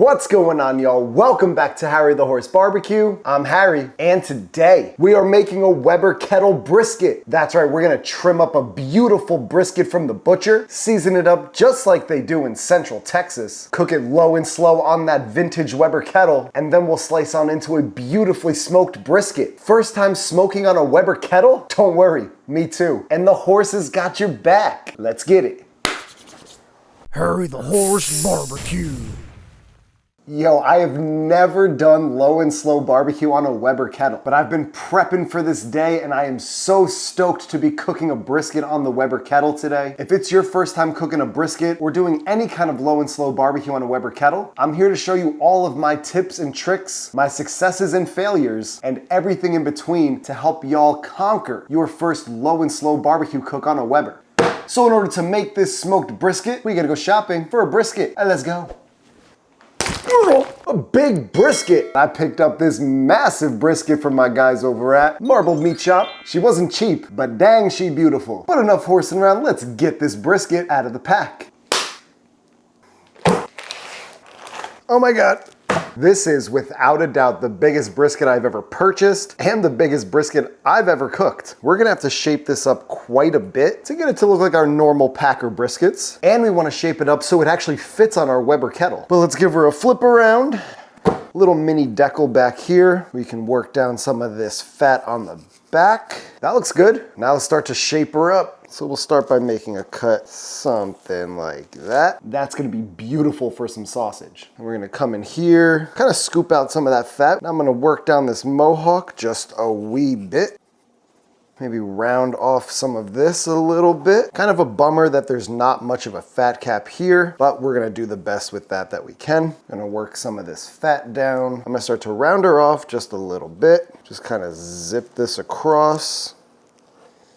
What's going on, y'all? Welcome back to Harry the Horse Barbecue. I'm Harry, and today we are making a Weber Kettle brisket. That's right, we're gonna trim up a beautiful brisket from the butcher, season it up just like they do in Central Texas, cook it low and slow on that vintage Weber Kettle, and then we'll slice on into a beautifully smoked brisket. First time smoking on a Weber Kettle? Don't worry, me too. And the horses got your back. Let's get it. Harry the Horse Barbecue. Yo, I have never done low and slow barbecue on a Weber Kettle, but I've been prepping for this day and I am so stoked to be cooking a brisket on the Weber Kettle today. If it's your first time cooking a brisket or doing any kind of low and slow barbecue on a Weber Kettle, I'm here to show you all of my tips and tricks, my successes and failures, and everything in between to help y'all conquer your first low and slow barbecue cook on a Weber. So in order to make this smoked brisket, we gotta go shopping for a brisket. Let's go. A big brisket. I picked up this massive brisket from my guys over at Marbled Meat Shop. She wasn't cheap, but dang, she beautiful. But enough horsing around, let's get this brisket out of the pack. Oh my God. This is without a doubt the biggest brisket I've ever purchased and the biggest brisket I've ever cooked. We're gonna have to shape this up quite a bit to get it to look like our normal Packer briskets. And we wanna shape it up so it actually fits on our Weber Kettle. But let's give her a flip around. Little mini decal back here. We can work down some of this fat on the back. That looks good. Now let's start to shape her up. So we'll start by making a cut something like that. That's gonna be beautiful for some sausage. And we're gonna come in here, kind of scoop out some of that fat. Now I'm gonna work down this mohawk just a wee bit. Maybe round off some of this a little bit. Kind of a bummer that there's not much of a fat cap here, but we're gonna do the best with that we can. Gonna work some of this fat down. I'm gonna start to round her off just a little bit. Just kind of zip this across.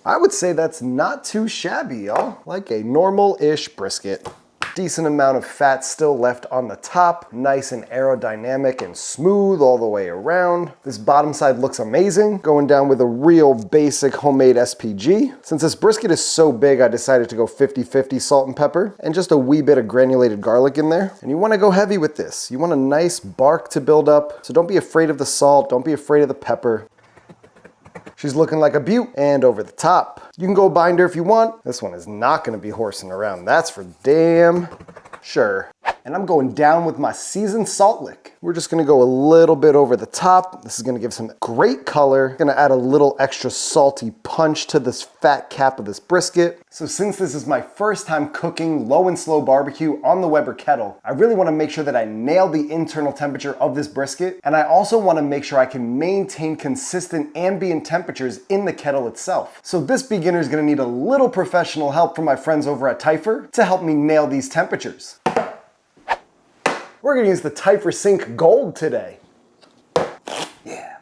I would say that's not too shabby, y'all. Like a normal-ish brisket. Decent amount of fat still left on the top. Nice and aerodynamic and smooth all the way around. This bottom side looks amazing. Going down with a real basic homemade SPG. Since this brisket is so big, I decided to go 50-50 salt and pepper and just a wee bit of granulated garlic in there. And you wanna go heavy with this. You want a nice bark to build up. So don't be afraid of the salt. Don't be afraid of the pepper. She's looking like a beaut. And over the top. You can go binder if you want. This one is not gonna be horsing around. That's for damn sure. And I'm going down with my seasoned salt lick. We're just gonna go a little bit over the top. This is gonna give some great color. Gonna add a little extra salty punch to this fat cap of this brisket. So since this is my first time cooking low and slow barbecue on the Weber Kettle, I really wanna make sure that I nail the internal temperature of this brisket. And I also wanna make sure I can maintain consistent ambient temperatures in the kettle itself. So this beginner is gonna need a little professional help from my friends over at Typhur to help me nail these temperatures. We're gonna use the Typhur Sync Gold today. Yeah.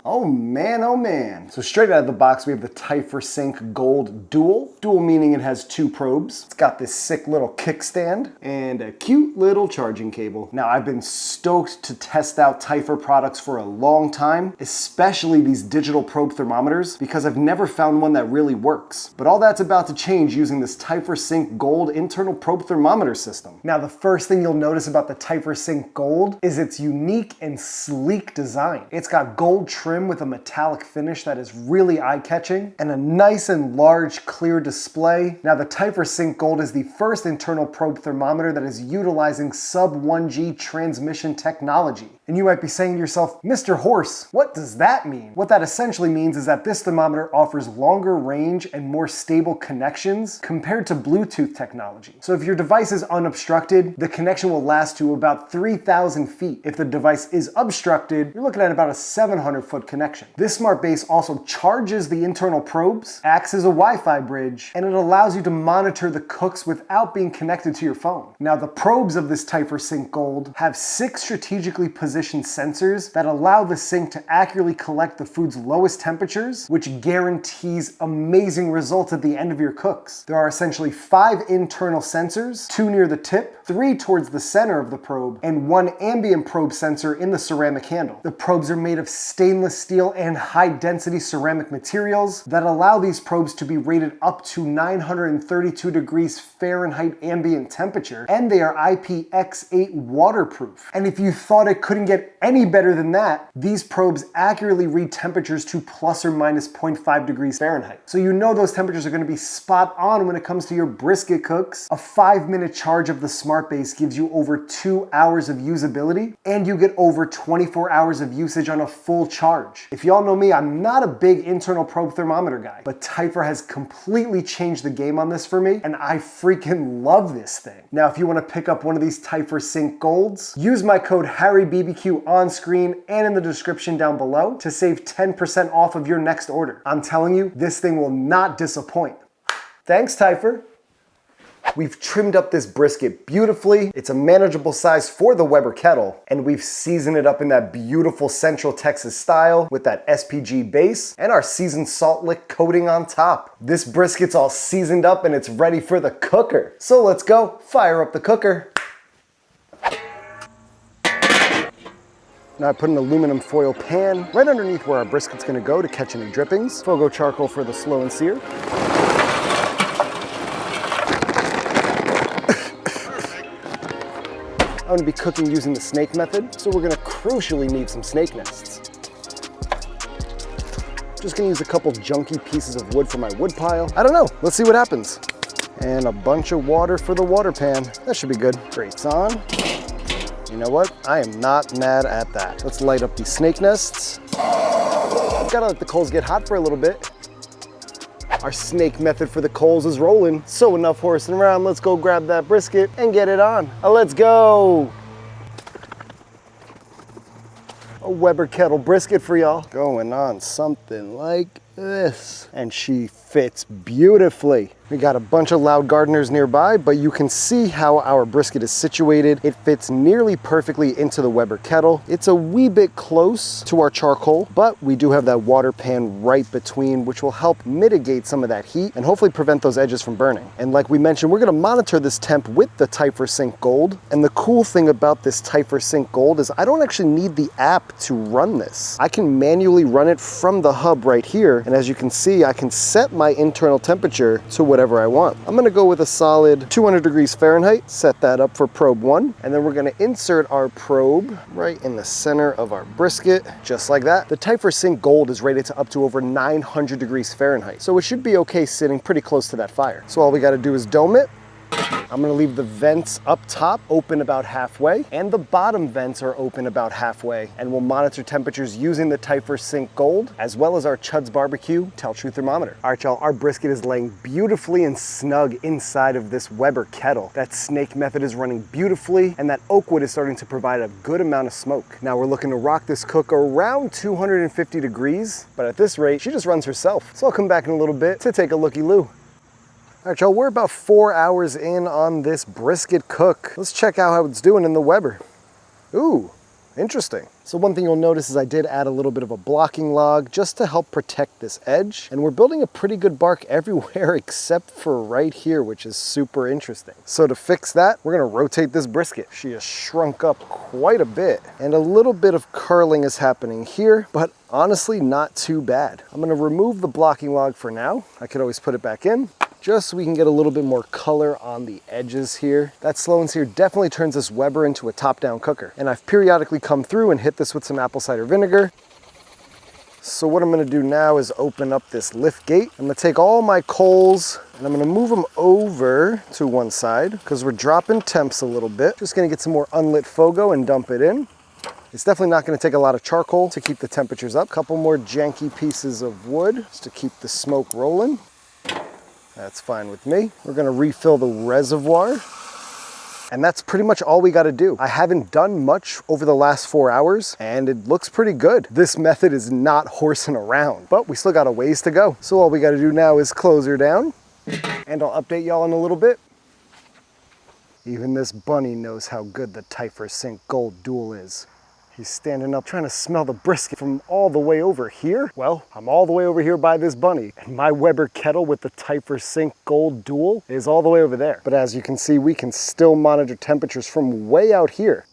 Oh man, oh man. So straight out of the box, we have the Typhur Sync Gold Dual. Dual meaning it has 2 probes. It's got this sick little kickstand and a cute little charging cable. Now I've been stoked to test out Typhur products for a long time, especially these digital probe thermometers, because I've never found one that really works. But all that's about to change using this Typhur Sync Gold internal probe thermometer system. Now the first thing you'll notice about the Typhur Sync Gold is its unique and sleek design. It's got gold trim with a metallic finish that is really eye-catching and a nice and large clear display. Now the Typhur Sync Gold is the first internal probe thermometer that is utilizing sub 1G transmission technology. And you might be saying to yourself, Mr. Horse, what does that mean? What that essentially means is that this thermometer offers longer range and more stable connections compared to Bluetooth technology. So if your device is unobstructed, the connection will last to about 3,000 feet. If the device is obstructed, you're looking at about a 700-foot connection. This smart base also charges the internal probes, acts as a Wi-Fi bridge, and it allows you to monitor the cooks without being connected to your phone. Now the probes of this Typhur Sync Gold have 6 strategically positioned sensors that allow the sink to accurately collect the food's lowest temperatures, which guarantees amazing results at the end of your cooks. There are essentially 5 internal sensors, 2 near the tip, 3 towards the center of the probe, and 1 ambient probe sensor in the ceramic handle. The probes are made of stainless steel and high-density ceramic materials that allow these probes to be rated up to 932 degrees Fahrenheit ambient temperature, and they are IPX8 waterproof. And if you thought it couldn't get any better than that, these probes accurately read temperatures to plus or minus 0.5 degrees Fahrenheit. So you know those temperatures are going to be spot on when it comes to your brisket cooks. A 5-minute charge of the Smart Base gives you over 2 hours of usability, and you get over 24 hours of usage on a full charge. If y'all know me, I'm not a big internal probe thermometer guy, but Typhur has completely changed the game on this for me, and I freaking love this thing. Now, if you want to pick up one of these Typhur Sync Golds, use my code HarryBBQ on screen and in the description down below to save 10% off of your next order. I'm telling you, this thing will not disappoint. Thanks, Typhur. We've trimmed up this brisket beautifully. It's a manageable size for the Weber Kettle, and we've seasoned it up in that beautiful Central Texas style with that SPG base and our seasoned salt lick coating on top. This brisket's all seasoned up and it's ready for the cooker. So let's go fire up the cooker. Now I put an aluminum foil pan right underneath where our brisket's gonna go to catch any drippings. Fogo charcoal for the slow and sear. I'm gonna be cooking using the snake method, so we're gonna crucially need some snake nests. Just gonna use a couple junky pieces of wood for my wood pile. I don't know, let's see what happens. And a bunch of water for the water pan. That should be good. Grate's on. You know what? I am not mad at that. Let's light up these snake nests. Gotta let the coals get hot for a little bit. Our snake method for the coals is rolling. So enough horsing around, let's go grab that brisket and get it on. Let's go. A Weber Kettle brisket for y'all. Going on something like this. And she fits beautifully. We got a bunch of loud gardeners nearby, but you can see how our brisket is situated. It fits nearly perfectly into the Weber Kettle. It's a wee bit close to our charcoal, but we do have that water pan right between, which will help mitigate some of that heat and hopefully prevent those edges from burning. And like we mentioned, we're gonna monitor this temp with the Typhur Sync Gold. And the cool thing about this Typhur Sync Gold is I don't actually need the app to run this. I can manually run it from the hub right here. And as you can see, I can set my internal temperature to whatever I want. I'm gonna go with a solid 200 degrees Fahrenheit, set that up for probe 1, and then we're gonna insert our probe right in the center of our brisket, just like that. The Typhur Sync Gold is rated to up to over 900 degrees Fahrenheit, so it should be okay sitting pretty close to that fire. So all we gotta do is dome it. I'm gonna leave the vents up top open about halfway, and the bottom vents are open about halfway, and we'll monitor temperatures using the Typhur Sync Gold, as well as our Chud's Barbecue Tell True thermometer. All right, y'all, our brisket is laying beautifully and snug inside of this Weber Kettle. That snake method is running beautifully, and that oak wood is starting to provide a good amount of smoke. Now we're looking to rock this cook around 250 degrees, but at this rate, she just runs herself. So I'll come back in a little bit to take a looky-loo. All right, y'all, we're about 4 hours in on this brisket cook. Let's check out how it's doing in the Weber. Ooh, interesting. So one thing you'll notice is I did add a little bit of a blocking log just to help protect this edge. And we're building a pretty good bark everywhere except for right here, which is super interesting. So to fix that, we're gonna rotate this brisket. She has shrunk up quite a bit, and a little bit of curling is happening here, but honestly, not too bad. I'm gonna remove the blocking log for now. I could always put it back in, just so we can get a little bit more color on the edges here. That slow and sear definitely turns this Weber into a top-down cooker. And I've periodically come through and hit this with some apple cider vinegar. So what I'm gonna do now is open up this lift gate. I'm gonna take all my coals and I'm gonna move them over to one side because we're dropping temps a little bit. Just gonna get some more unlit Fogo and dump it in. It's definitely not gonna take a lot of charcoal to keep the temperatures up. Couple more janky pieces of wood just to keep the smoke rolling. That's fine with me. We're gonna refill the reservoir. And that's pretty much all we gotta do. I haven't done much over the last 4 hours and it looks pretty good. This method is not horsing around, but we still got a ways to go. So all we gotta do now is close her down and I'll update y'all in a little bit. Even this bunny knows how good the Typhur Sync Gold Dual is. He's standing up trying to smell the brisket from all the way over here. Well, I'm all the way over here by this bunny, and my Weber Kettle with the Typhur Sync Gold Dual is all the way over there. But as you can see, we can still monitor temperatures from way out here.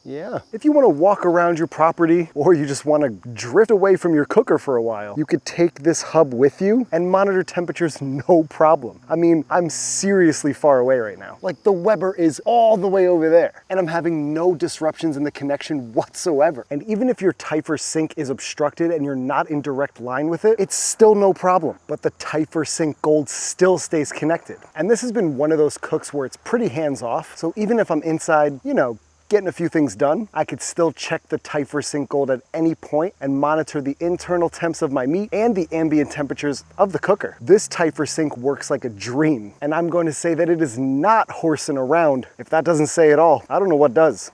Yeah. If you want to walk around your property or you just want to drift away from your cooker for a while, you could take this hub with you and monitor temperatures no problem. I mean, I'm seriously far away right now. Like the Weber is all the way over there and I'm having no disruptions in the connection whatsoever. And even if your Typhur Sync is obstructed and you're not in direct line with it, it's still no problem. But the Typhur Sync Gold still stays connected. And this has been one of those cooks where it's pretty hands off. So even if I'm inside, you know, getting a few things done, I could still check the Typhur Sync Gold at any point and monitor the internal temps of my meat and the ambient temperatures of the cooker. This Typhur Sync works like a dream, and I'm going to say that it is not horsing around. If that doesn't say it all, I don't know what does.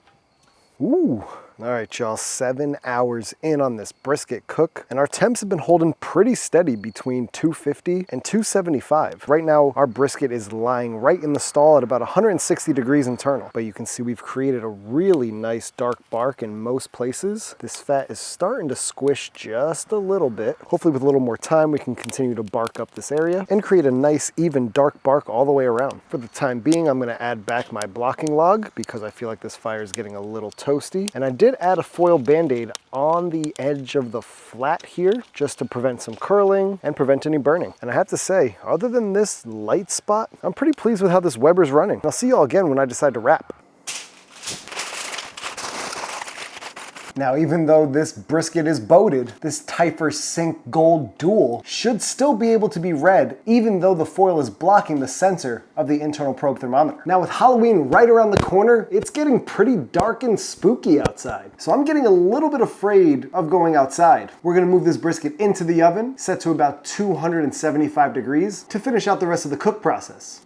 Ooh. All right, y'all, 7 hours in on this brisket cook, and our temps have been holding pretty steady between 250 and 275. Right now, our brisket is lying right in the stall at about 160 degrees internal, but you can see we've created a really nice dark bark in most places. This fat is starting to squish just a little bit. Hopefully with a little more time, we can continue to bark up this area and create a nice, even dark bark all the way around. For the time being, I'm gonna add back my blocking log because I feel like this fire is getting a little toasty, and I did add a foil band-aid on the edge of the flat here just to prevent some curling and prevent any burning. And I have to say, other than this light spot, I'm pretty pleased with how this Weber's running. I'll see y'all again when I decide to wrap. Now, even though this brisket is boated, this Typhur Sync Gold Dual should still be able to be read, even though the foil is blocking the sensor of the internal probe thermometer. Now, with Halloween right around the corner, it's getting pretty dark and spooky outside. So I'm getting a little bit afraid of going outside. We're gonna move this brisket into the oven, set to about 275 degrees, to finish out the rest of the cook process.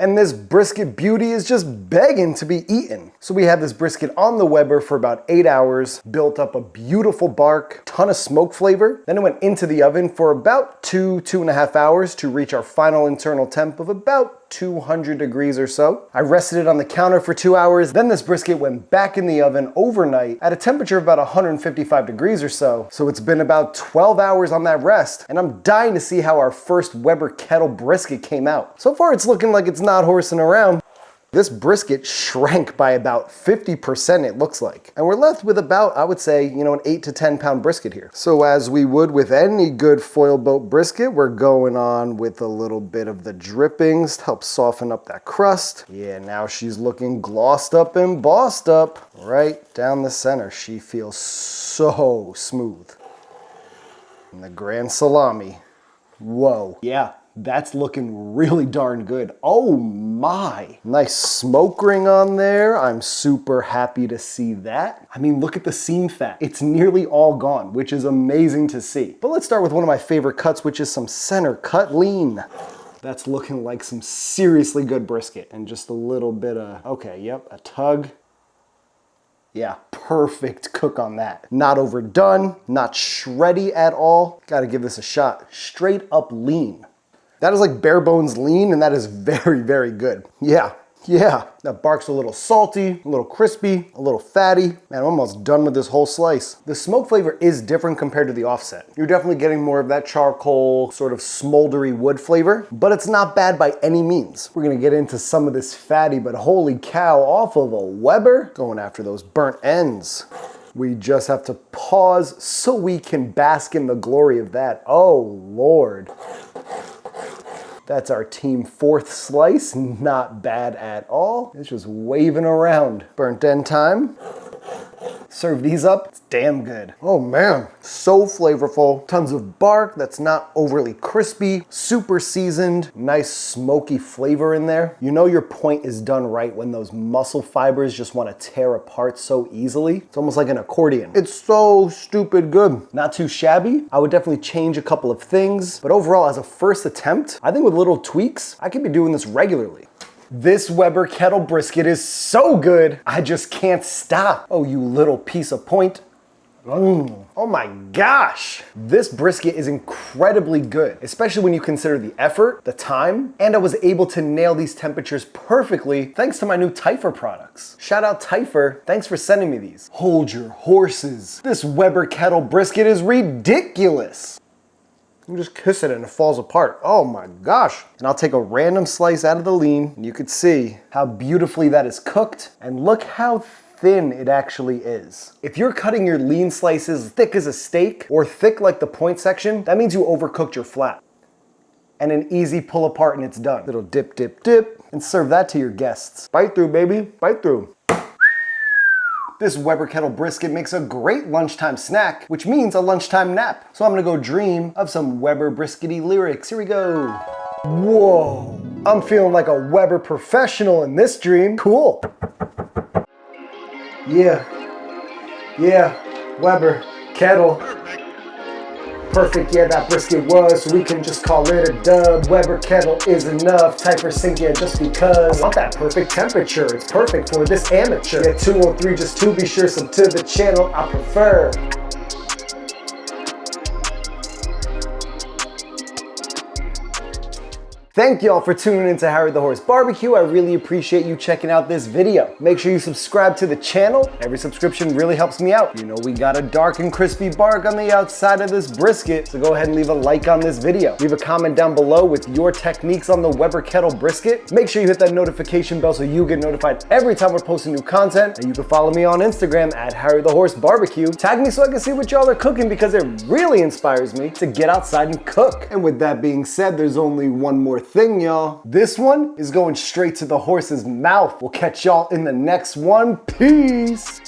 And this brisket beauty is just begging to be eaten. So we had this brisket on the Weber for about 8 hours, built up a beautiful bark, ton of smoke flavor. Then it went into the oven for about 2.5 hours to reach our final internal temp of about 200 degrees or so. I rested it on the counter for 2 hours. Then this brisket went back in the oven overnight at a temperature of about 155 degrees or so. So it's been about 12 hours on that rest, and I'm dying to see how our first Weber Kettle brisket came out. So far it's looking like it's not horsing around. This brisket shrank by about 50%, it looks like. And we're left with about, I would say, you know, an 8 to 10 pound brisket here. So as we would with any good foil boat brisket, we're going on with a little bit of the drippings to help soften up that crust. Yeah, now she's looking glossed up and bossed up right down the center. She feels so smooth. And the grand salami. Whoa. Yeah. That's looking really darn good. Oh my. Nice smoke ring on there. I'm super happy to see that. I mean, look at the seam fat. It's nearly all gone, which is amazing to see. But let's start with one of my favorite cuts, which is some center cut lean. That's looking like some seriously good brisket. And just a little bit of, okay, yep, a tug. Yeah, perfect cook on that. Not overdone, not shreddy at all. Gotta give this a shot. Straight up lean. That is like bare bones lean, and that is very, very good. Yeah. That bark's a little salty, a little crispy, a little fatty. Man, I'm almost done with this whole slice. The smoke flavor is different compared to the offset. You're definitely getting more of that charcoal, sort of smoldery wood flavor, but it's not bad by any means. We're gonna get into some of this fatty, but holy cow, off of a Weber, going after those burnt ends. We just have to pause so we can bask in the glory of that. Oh, Lord. That's our team fourth slice, not bad at all. It's just waving around. Burnt end time. Serve these up, it's damn good. Oh man, so flavorful. Tons of bark that's not overly crispy, super seasoned, nice smoky flavor in there. You know your point is done right when those muscle fibers just want to tear apart so easily. It's almost like an accordion. It's so stupid good. Not too shabby. I would definitely change a couple of things, but overall as a first attempt, I think with little tweaks, I could be doing this regularly. This Weber Kettle brisket is so good, I just can't stop. Oh, you little piece of point. Oh my gosh. This brisket is incredibly good, especially when you consider the effort, the time, and I was able to nail these temperatures perfectly thanks to my new Typhur products. Shout out Typhur, thanks for sending me these. Hold your horses. This Weber Kettle brisket is ridiculous. You just kiss it and it falls apart. Oh my gosh. And I'll take a random slice out of the lean, and you can see how beautifully that is cooked, and look how thin it actually is. If you're cutting your lean slices thick as a steak or thick like the point section, that means you overcooked your flat. And an easy pull apart and it's done. Little dip, dip, dip, and serve that to your guests. Bite through, baby, bite through. This Weber Kettle brisket makes a great lunchtime snack, which means a lunchtime nap. So I'm gonna go dream of some Weber briskety lyrics. Here we go. Whoa, I'm feeling like a Weber professional in this dream. Cool. Yeah, Weber Kettle. Perfect, yeah, that brisket was, so we can just call it a dub. Weber Kettle is enough. Typhur Sync, yeah, just because. I want that perfect temperature. It's perfect for this amateur. Yeah, 203 just to be sure, so to the channel I prefer. Thank y'all for tuning in to Harry the Horse Barbecue. I really appreciate you checking out this video. Make sure you subscribe to the channel. Every subscription really helps me out. You know, we got a dark and crispy bark on the outside of this brisket, so go ahead and leave a like on this video. Leave a comment down below with your techniques on the Weber Kettle brisket. Make sure you hit that notification bell so you get notified every time we're posting new content. And you can follow me on Instagram at Harry the Horse Barbecue. Tag me so I can see what y'all are cooking, because it really inspires me to get outside and cook. And with that being said, there's only one more thing, y'all. This one is going straight to the horse's mouth. We'll catch y'all in the next one. Peace.